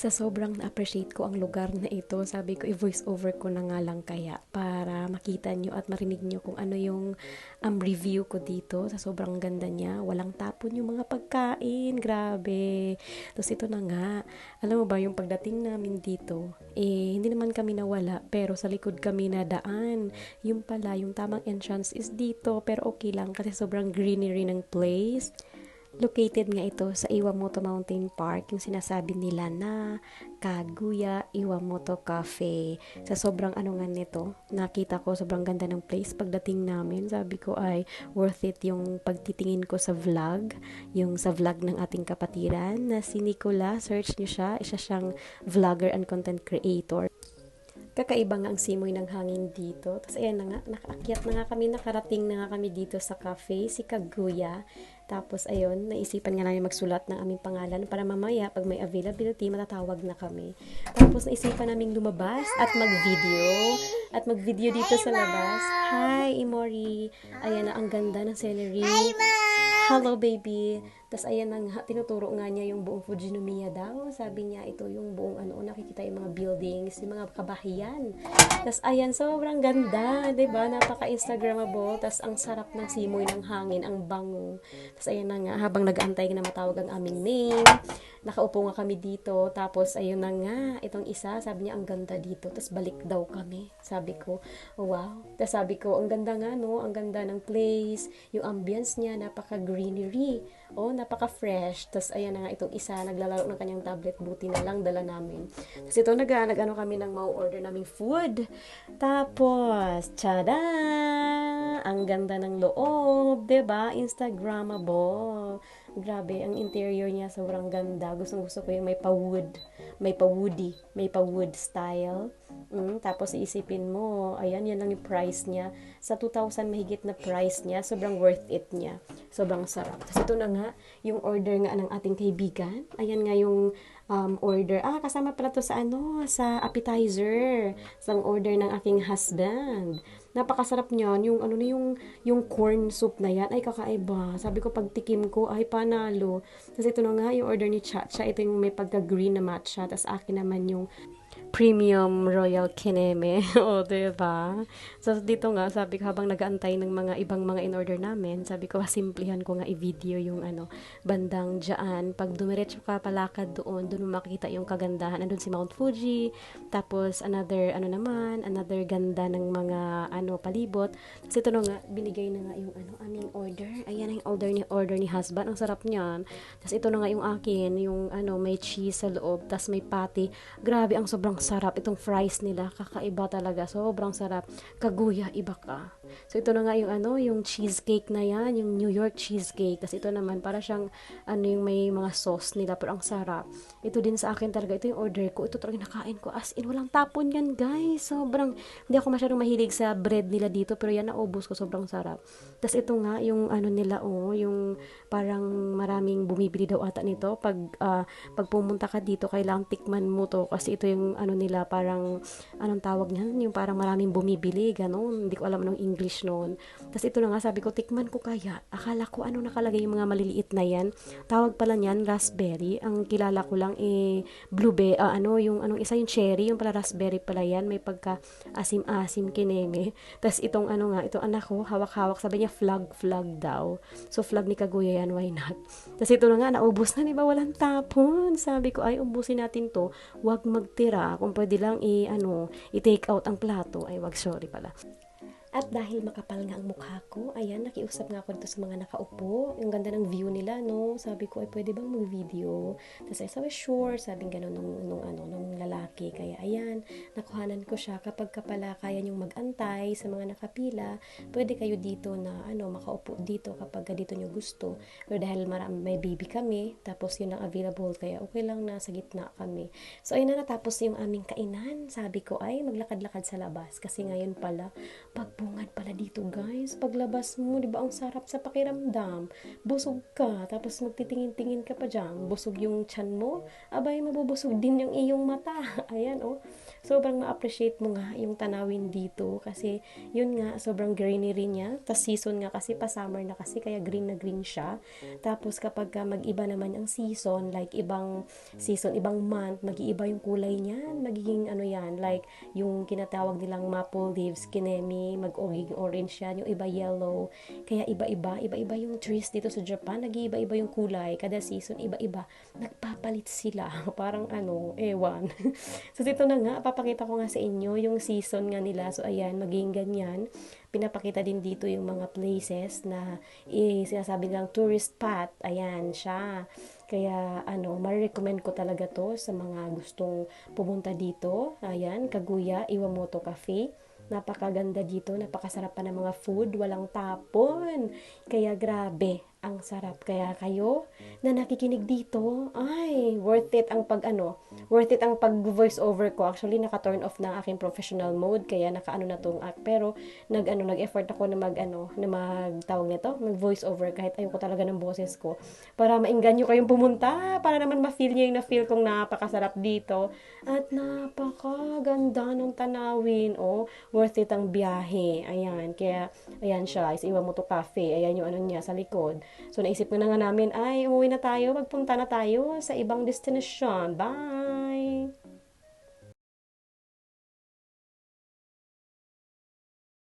Sa sobrang na-appreciate ko ang lugar na ito, sabi ko i-voice over ko na nga lang kaya para makita nyo at marinig nyo kung ano yung review ko dito. Sa sobrang ganda niya, walang tapon yung mga pagkain, grabe. Tapos ito na nga, alam mo ba yung pagdating namin dito, hindi naman kami nawala, pero sa likod kami nadaan. Yung pala, yung tamang entrance is dito, pero okay lang kasi sobrang greenery ng place. Located nga ito sa Iwamoto Mountain Park, yung sinasabi nila na Kaguya Iwamoto Cafe. Sa sobrang ano nga nito, nakita ko sobrang ganda ng place pagdating namin. Sabi ko ay worth it yung pagtitingin ko sa vlog, yung sa vlog ng ating kapatiran na si Nicola, search niyo siya, isa siyang vlogger and content creator. Kakaiba nga ang simoy ng hangin dito. Tapos ayan na nga, nakaakyat na nga kami, nakarating na nga kami dito sa cafe, si Kaguya. Tapos ayun, naisipan nga namin magsulat ng aming pangalan para mamaya pag may availability, matatawag na kami. Tapos naisipan namin lumabas at mag-video. At mag-video dito sa labas. Hi, Imori! Ayan na, ang ganda ng scenery. Hello, baby! Tapos ayan na nga, tinuturo nga niya yung buong Fujinomiya daw. Sabi niya, ito yung buong nakikita yung mga buildings, yung mga kabahayan. Tapos ayan, sobrang ganda, 'di ba? Napaka-instagrammable. Tapos ang sarap ng simoy ng hangin, ang bango. Tapos ayan na nga, habang nag-aantay na matawag ang aming name, nakaupo nga kami dito. Tapos ayun na nga, itong isa, sabi niya, ang ganda dito. Tapos balik daw kami. Sabi ko, oh, wow. Tapos sabi ko, ang ganda nga, no? Ang ganda ng place. Yung ambience niya, napaka-greenery. Oh, napaka-fresh. Tapos ayan na nga, itong isa, naglalaro ng kanyang tablet. Buti na lang, dala namin. Tapos ito, nag-ano kami ng mau-order naming food. Tapos, tada! Ang ganda ng loob, 'di ba? Instagrammable. Grabe, ang interior niya sobrang ganda. Gustong-gusto ko yung may pa-wood style. Tapos iisipin mo, ayan, yan lang yung price niya. Sa 2,000 mahigit na price niya, sobrang worth it niya. Sobrang sarap. Tapos ito na nga, yung order nga ng ating kaibigan. Ayan nga yung order. Kasama pala to sa appetizer. Sa order ng aking husband. Napakasarap niyan. Yung corn soup na yan, ay kakaiba. Sabi ko, pagtikim ko, ay panalo. Tapos ito na nga, yung order ni Chacha. Ito yung may pagka-green na matcha. Tapos akin naman yung premium royal kineme. O, diba? So, dito nga, sabi ko, habang nag-aantay ng mga ibang mga in-order namin, sabi ko, simplihan ko nga i-video yung bandang dyan. Pag dumiretso ka palakad doon mo makikita yung kagandahan. Andun si Mount Fuji, tapos another ganda ng mga palibot. Tapos ito na nga, binigay na nga yung aming order. Ayan yung order ni husband. Ang sarap niyan. Tapos ito na nga yung akin, yung may cheese sa loob, tapos may patty. Grabe, ang sobrang sarap. Itong fries nila, kakaiba talaga. Sobrang sarap. Kaguya, iba ka. So ito na nga yung cheesecake na yan, yung New York cheesecake. Tapos ito naman, para siyang yung may mga sauce nila, pero ang sarap. Ito din sa akin talaga, ito yung order ko. Ito talaga nakain ko. As in, walang tapon yan, guys. Sobrang, hindi ako masyadong mahilig sa bread nila dito, pero yan, naubos ko. Sobrang sarap. Tapos ito nga, yung nila, yung parang maraming bumibili daw ata nito. Pag pumunta ka dito, kailangang tikman mo to. Kasi ito yung nila, parang, anong tawag niyan? Yung parang maraming bumibili, ganun. Hindi ko alam anong English noon. Tapos ito na nga, sabi ko, tikman ko kaya. Akala ko nakalagay yung mga maliliit na yan. Tawag pala niyan, raspberry. Ang kilala ko lang, blueberry, isa yung cherry, yung pala raspberry pala yan. May pagka asim-asim kineme. Tapos itong itong anak ko, hawak-hawak, sabi niya, flag daw. So, flag ni Kaguya yan, why not? Tapos ito na nga, naubos na, di ba? Walang tapon. Sabi ko, ay, ubusin natin to. Huwag magtira. Kung pwede lang, i-take out ang plato. Ay, wag, sorry pala. At dahil makapal nga ang mukha ko, ayan, nakiusap nga ako dito sa mga nakaupo. Yung ganda ng view nila, no? Sabi ko, ay, pwede bang mag-video? Tapos ay, sabi, sure. Sabi gano'n nung lalaki. Kaya, ayan, nakuhanan ko siya. Kapag kapala kaya niyong mag-antay sa mga nakapila, pwede kayo dito na, makaupo dito kapag dito niyo gusto. Pero dahil may baby kami, tapos yun ang available, kaya okay lang na sa gitna kami. So, ayun na, natapos yung aming kainan. Sabi ko, ay, maglakad-lakad sa labas. Kasi ngayon pala, pag bungad pala dito, guys. Paglabas mo, di ba, ang sarap sa pakiramdam. Busog ka, tapos magtitingin-tingin ka pa dyan. Busog yung tiyan mo, abay, mabubusog din yung iyong mata. Ayan, oh. Sobrang ma-appreciate mo nga yung tanawin dito kasi yun nga, sobrang greenery niya. Tas season nga kasi, pa-summer na kasi, kaya green na green siya. Tapos kapag mag-iba naman ang season, like ibang season, ibang month, mag-iiba yung kulay niyan. Magiging ano yan, like yung kinatawag nilang maple leaves, kinemi, mag-oging orange yan, yung iba yellow. Kaya iba-iba yung trees dito sa Japan, nag-iiba-iba yung kulay. Kada season, iba-iba. Nagpapalit sila. Parang ano, ewan. So, dito na nga, papakita ko nga sa inyo yung season nga nila. So, ayan, maging ganyan. Pinapakita din dito yung mga places na sinasabi nilang tourist spot. Ayan, siya. Kaya, ano, ma-recommend ko talaga to sa mga gustong pumunta dito. Ayan, Kaguya Iwamoto Cafe. Napakaganda dito, napakasarap pa ng mga food, walang tapon. Kaya grabe, ang sarap. Kaya kayo na nakikinig dito, ay, worth it ang pag voice over ko. Actually, naka-turn off na aking professional mode, kaya naka-ano na tong act. Pero, nag-effort ako na tawag nito, mag-voice over, kahit ayoko talaga ng boses ko. Para maingganyo kayong pumunta, para naman ma-feel nyo yung na-feel kong napakasarap dito. At napakaganda ng tanawin, oh, worth it ang biyahe. Ayan, kaya, ayan siya, is Iwamoto Cafe. Ayan yung ano niya sa likod. So, naisip ko na nga namin, ay, umuwi na tayo, magpunta na tayo sa ibang destination. Bye!